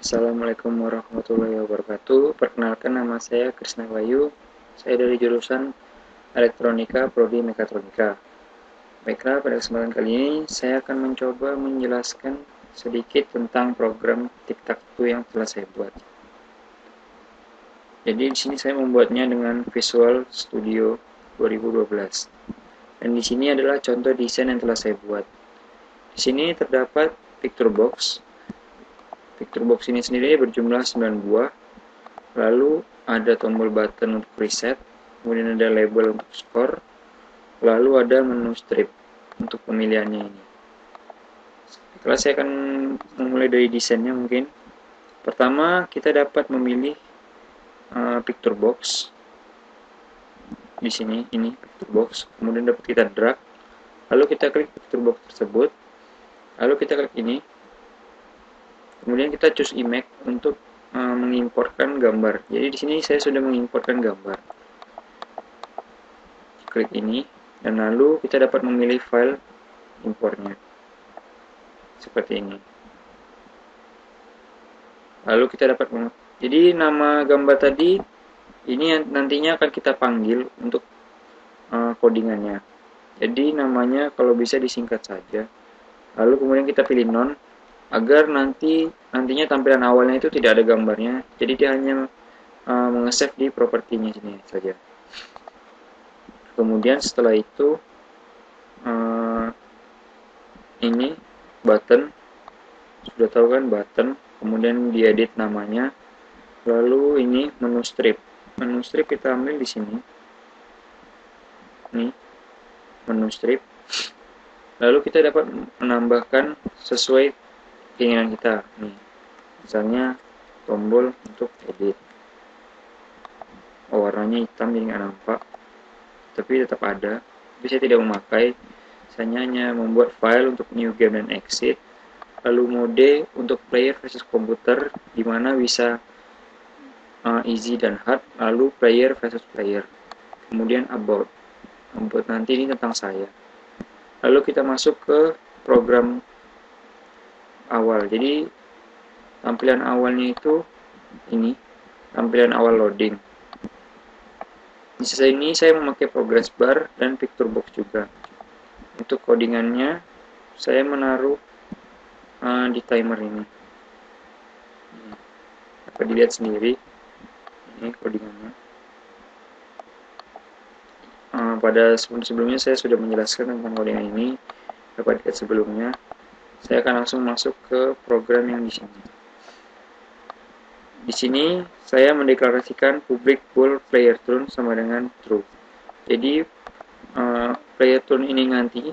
Assalamualaikum warahmatullahi wabarakatuh. Perkenalkan, nama saya Krisna Wayu. Saya dari jurusan Elektronika Prodi Mekatronika. Baiklah, pada kesempatan kali ini saya akan mencoba menjelaskan sedikit tentang program Tic-Tac-Toe yang telah saya buat. Jadi di sini saya membuatnya dengan Visual Studio 2012. Dan di sini adalah contoh desain yang telah saya buat. Di sini terdapat picture box. Picture box ini sendiri berjumlah 9 buah. Lalu ada tombol button untuk reset, kemudian ada label untuk skor, lalu ada menu strip untuk pemilihannya ini. Setelah saya akan memulai dari desainnya mungkin. Pertama, kita dapat memilih picture box. Di sini ini picture box, kemudian dapat kita drag, lalu kita klik picture box tersebut, lalu kita klik ini. Kemudian kita choose image untuk mengimportkan gambar. Jadi di sini saya sudah mengimportkan gambar. Klik ini dan lalu kita dapat memilih file importnya. Seperti ini. Lalu kita dapat jadi nama gambar tadi ini nantinya akan kita panggil untuk codingannya. Jadi namanya kalau bisa disingkat saja. Lalu kemudian kita pilih none agar nantinya tampilan awalnya itu tidak ada gambarnya, jadi dia hanya mengesave di propertinya sini saja. Kemudian setelah itu ini button, sudah tahu kan button, kemudian diedit namanya, lalu ini menu strip kita ambil di sini, nih menu strip, lalu kita dapat menambahkan sesuai keinginan kita nih, misalnya tombol untuk edit, warnanya hitam jadi nggak nampak, tapi tetap ada, tapi saya tidak memakai. Saya hanya membuat file untuk new game dan exit, lalu mode untuk player versus komputer, dimana bisa easy dan hard, lalu player versus player, kemudian about nanti ini tentang saya. Lalu kita masuk ke program awal. Jadi tampilan awalnya itu ini, tampilan awal loading. Di sini saya memakai progress bar dan picture box juga. Untuk codingannya saya menaruh di timer ini. Dapat dilihat sendiri. Ini codingannya. Pada sebelumnya saya sudah menjelaskan tentang codingan ini. Dapat dilihat sebelumnya. Saya akan langsung masuk ke program yang di sini. Di sini saya mendeklarasikan public bool player turn sama dengan true. Jadi player turn ini nanti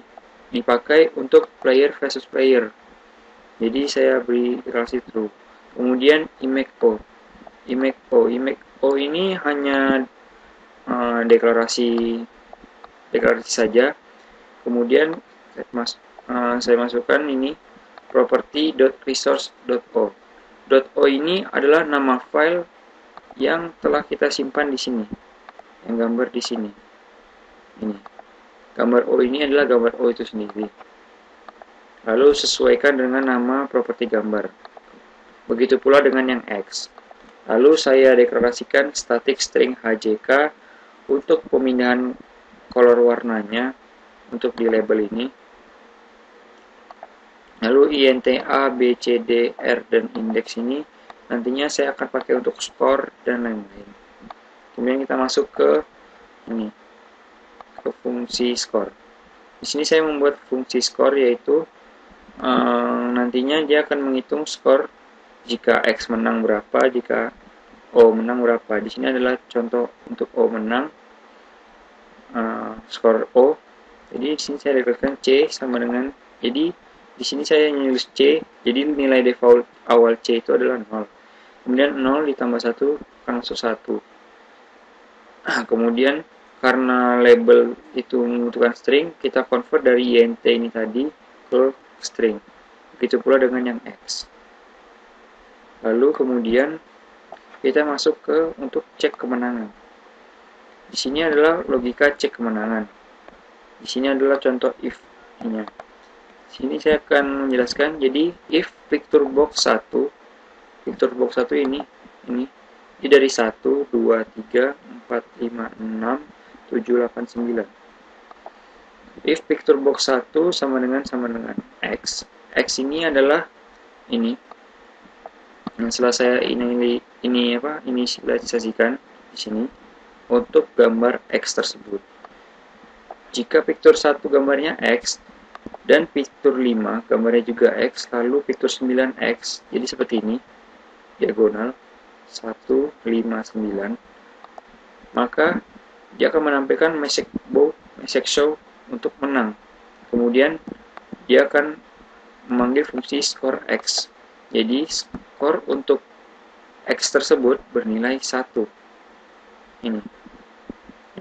dipakai untuk player versus player. Jadi saya beri deklarasi true. Kemudian image o ini hanya deklarasi saja. Kemudian saya masukkan ini property.resource.o. .o ini adalah nama file yang telah kita simpan di sini, yang gambar di sini. Ini gambar o ini adalah gambar o itu sendiri. Lalu sesuaikan dengan nama properti gambar. Begitu pula dengan yang x. Lalu saya deklarasikan static string hjk untuk pemindahan color warnanya untuk di label ini. Lalu int a, b, c, d, r, dan indeks ini nantinya saya akan pakai untuk skor dan lain-lain. Kemudian kita masuk ke ini, ke fungsi skor. Di sini saya membuat fungsi skor, yaitu nantinya dia akan menghitung skor jika x menang berapa, jika o menang berapa. Di sini adalah contoh untuk o menang, skor o. Jadi di sini saya deklarasikan c sama dengan, jadi di sini saya menulis C, jadi nilai default awal C itu adalah 0. Kemudian 0 ditambah 1 akan masuk 1. Kemudian karena label itu membutuhkan string, kita convert dari int ini tadi ke string. Begitu pula dengan yang x. Lalu kemudian kita masuk ke untuk cek kemenangan. Di sini adalah logika cek kemenangan. Di sini adalah contoh if-nya. Sini saya akan menjelaskan. Jadi if picture box 1 Picture box 1 ini dari 1, 2, 3, 4, 5, 6, 7, 8, 9. If picture box 1 sama dengan X. X ini adalah ini. Yang setelah saya inisialisasikan di sini untuk gambar X tersebut. Jika picture 1 gambarnya X dan picture 5 gambarnya juga X, lalu picture 9X, jadi seperti ini, diagonal 1, 5, 9, maka dia akan menampilkan message show untuk menang. Kemudian dia akan memanggil fungsi skor X. Jadi skor untuk X tersebut bernilai 1. Ini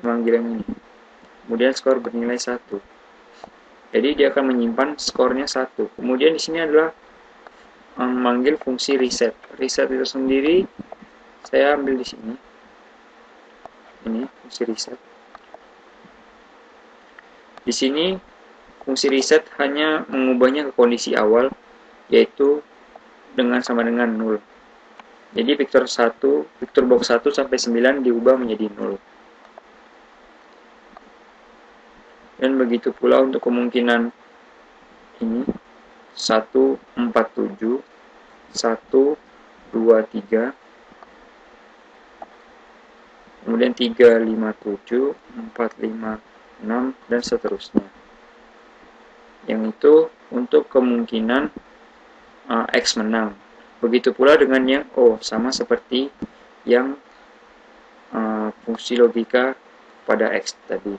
memanggil yang ini. Kemudian skor bernilai 1. Jadi dia akan menyimpan skornya 1. Kemudian di sini adalah memanggil fungsi reset. Reset itu sendiri saya ambil di sini. Ini fungsi reset. Di sini fungsi reset hanya mengubahnya ke kondisi awal, yaitu sama dengan 0. Jadi picture box 1 sampai 9 diubah menjadi 0. Dan begitu pula untuk kemungkinan ini 1, 4, 7, 1, 2, 3, kemudian 3, 5, 7, 4, 5, 6, dan seterusnya. Yang itu untuk kemungkinan X menang. Begitu pula dengan yang O, sama seperti yang fungsi logika pada X tadi.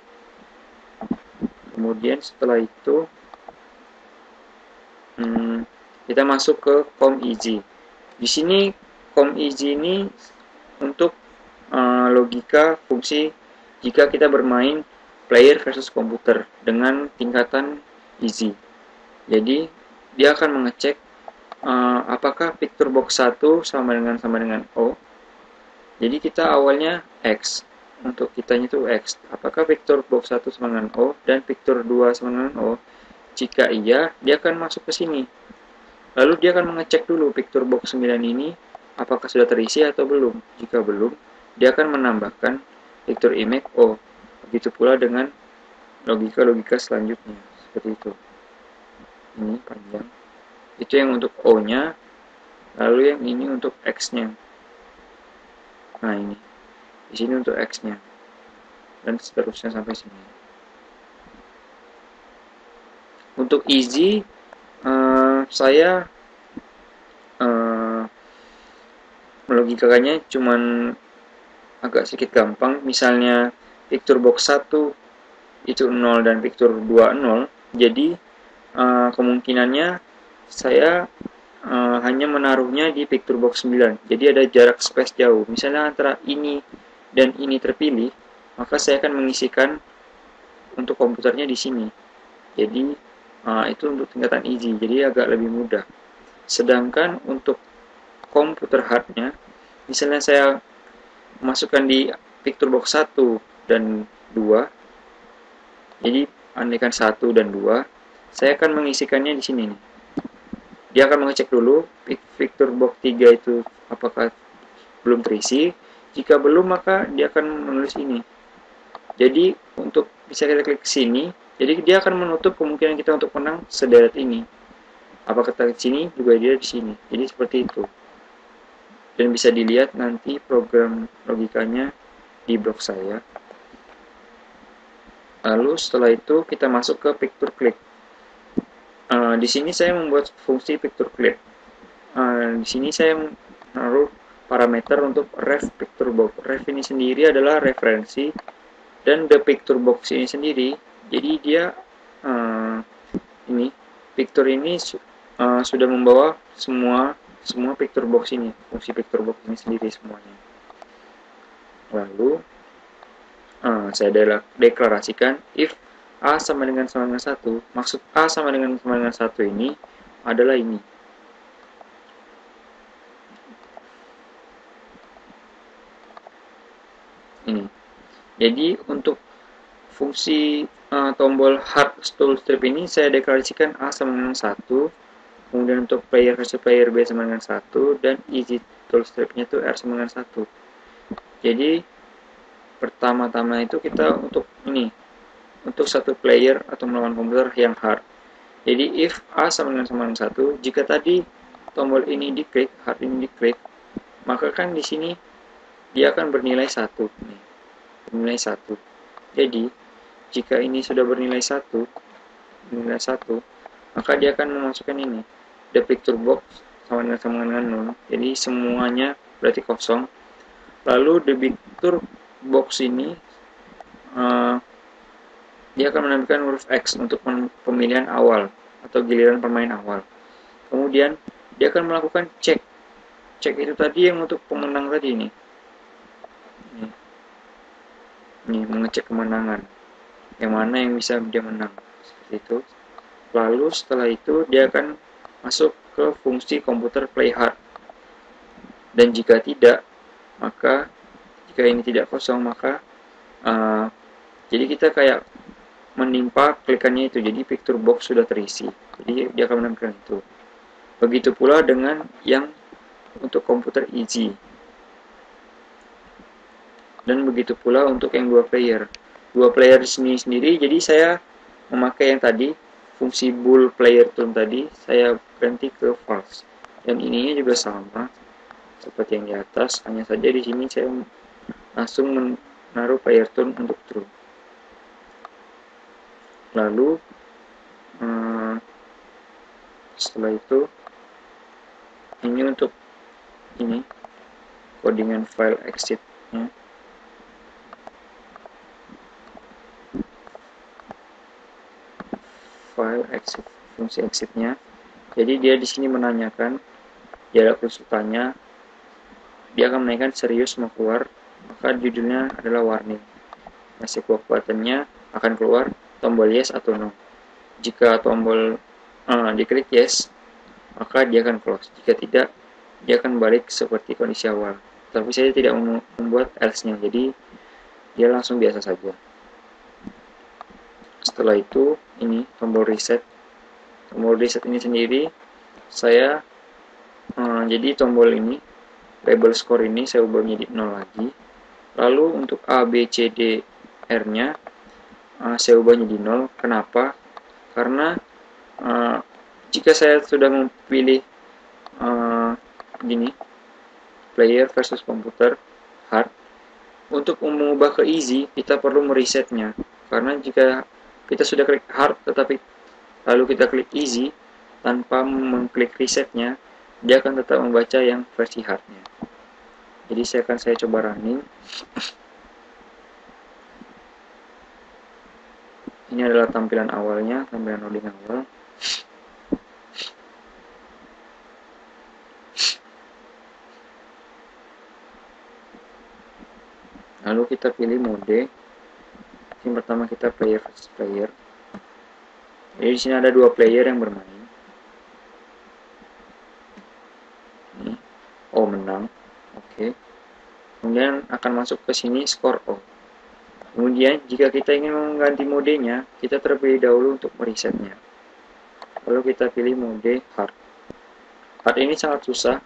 Kemudian setelah itu kita masuk ke COM-EZ. Di sini COM-EZ ini untuk logika fungsi jika kita bermain player versus komputer dengan tingkatan easy. Jadi dia akan mengecek apakah picture box 1 sama dengan O. Jadi kita awalnya X. Untuk kitanya itu X. Apakah picture box 1 sama dengan O dan picture 2 sama dengan O? Jika iya, dia akan masuk ke sini. Lalu dia akan mengecek dulu picture box 9 ini apakah sudah terisi atau belum. Jika belum, dia akan menambahkan picture image O. Begitu pula dengan logika-logika selanjutnya. Seperti itu. Ini panjang. Itu yang untuk O-nya. Lalu yang ini untuk X-nya. Nah ini. Di sini untuk X-nya. Dan seterusnya sampai sini. Untuk easy, saya melogikakannya cuman agak sedikit gampang. Misalnya picture box 1 itu 0 dan picture 2 0. Jadi kemungkinannya saya hanya menaruhnya di picture box 9. Jadi ada jarak space jauh. Misalnya antara ini dan ini terpilih, maka saya akan mengisikan untuk komputernya di sini. Jadi itu untuk tingkatan easy, jadi agak lebih mudah. Sedangkan untuk komputer hardnya, misalnya saya masukkan di picture box 1 dan 2, jadi andaikan 1 dan 2, saya akan mengisikannya di sini nih. Dia akan mengecek dulu picture box 3 itu apakah belum terisi. Jika belum, maka dia akan menulis ini. Jadi untuk bisa kita klik sini, jadi dia akan menutup kemungkinan kita untuk menang sederet ini. Apakah kita di sini juga dia di sini. Jadi seperti itu. Dan bisa dilihat nanti program logikanya di blog saya. Lalu setelah itu kita masuk ke picture click. Di sini saya membuat fungsi picture click. Di sini saya menaruh parameter untuk ref picture box. Ref ini sendiri adalah referensi dan the picture box ini sendiri. Jadi dia ini picture ini sudah membawa semua picture box ini, fungsi picture box ini sendiri semuanya. Lalu saya deklarasikan if A sama dengan 1. Maksud A sama dengan 1 ini adalah ini. Ini. Jadi untuk fungsi tombol hard tool strip ini saya deklarasikan A sama dengan 1. Kemudian untuk player versus player B sama dengan 1, dan easy tool strip-nya itu R sama dengan 1. Jadi pertama-tama itu kita untuk ini, untuk satu player atau melawan komputer yang hard. Jadi if A sama dengan 1, jika tadi tombol ini diklik, hard ini diklik, maka kan di sini dia akan bernilai 1. Nih, bernilai 1. Jadi jika ini sudah bernilai 1, maka dia akan memasukkan ini, the picture box sama dengan 0. Jadi semuanya berarti kosong. Lalu the picture box ini dia akan menampilkan huruf X untuk pemilihan awal atau giliran permain awal. Kemudian dia akan melakukan cek. Cek itu tadi yang untuk pemenang tadi ini. Nih, mengecek kemenangan. Yang mana yang bisa dia menang. Seperti itu. Lalu setelah itu dia akan masuk ke fungsi komputer play hard. Dan jika tidak, maka jika ini tidak kosong, maka jadi kita kayak menimpa klikannya itu, jadi picture box sudah terisi, jadi dia akan menampilkan itu. Begitu pula dengan yang untuk komputer easy, dan begitu pula untuk yang dua player di sini sendiri. Jadi saya memakai yang tadi fungsi bool player tone tadi, saya ganti ke false, dan ininya juga sama seperti yang di atas, hanya saja di sini saya langsung menaruh player tone untuk true. Lalu setelah itu ini untuk ini codingan file exit-nya. File exit, fungsi exit-nya. Jadi dia di sini menanyakan, dia ada konsultannya, dia akan menanyakan serius mau keluar, maka judulnya adalah warning. Masih button-nya akan keluar tombol yes atau no. Jika tombol diklik yes, maka dia akan close. Jika tidak, dia akan balik seperti kondisi awal. Tapi saya tidak membuat else-nya, jadi dia langsung biasa saja. Setelah itu, ini tombol reset. Tombol reset ini sendiri, saya jadi tombol ini, label score ini saya ubah menjadi 0 lagi. Lalu untuk A, B, C, D, R-nya saya ubah menjadi 0. Kenapa? Karena jika saya sudah memilih gini, player versus komputer hard, untuk mengubah ke easy kita perlu meresetnya. Karena jika kita sudah klik hard tetapi lalu kita klik easy tanpa mengklik resetnya, dia akan tetap membaca yang versi hardnya. Jadi saya coba running. Ini adalah tampilan awalnya, tampilan loading awal. Lalu kita pilih mode. Yang pertama kita player versus player. Jadi di sini ada dua player yang bermain. Ini, oh menang, oke. Kemudian akan masuk ke sini skor O. Kemudian jika kita ingin mengganti modenya, kita terlebih dahulu untuk meresetnya. Lalu kita pilih mode hard. Hard ini sangat susah.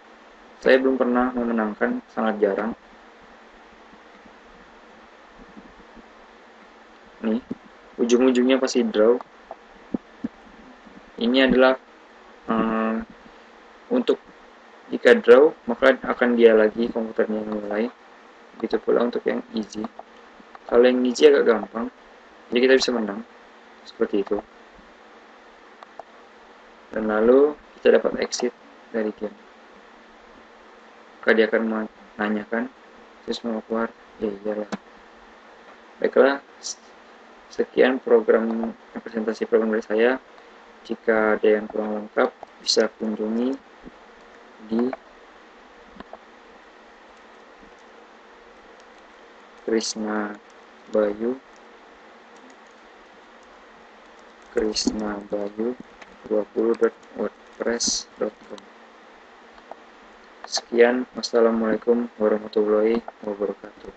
Saya belum pernah memenangkan, sangat jarang. Nih, ujung-ujungnya pasti draw. Ini adalah untuk jika draw, maka akan dia lagi komputernya mulai. Begitu pula untuk yang easy. Kalau yang easy agak gampang, jadi kita bisa menang seperti itu. Dan lalu kita dapat exit dari game. Maka dia akan menanyakan, terus mau keluar, ya iyalah. Baiklah, sekian program presentasi program dari saya. Jika ada yang kurang lengkap, bisa kunjungi di krisnabayu20.wordpress.com. Sekian, wassalamualaikum warahmatullahi wabarakatuh.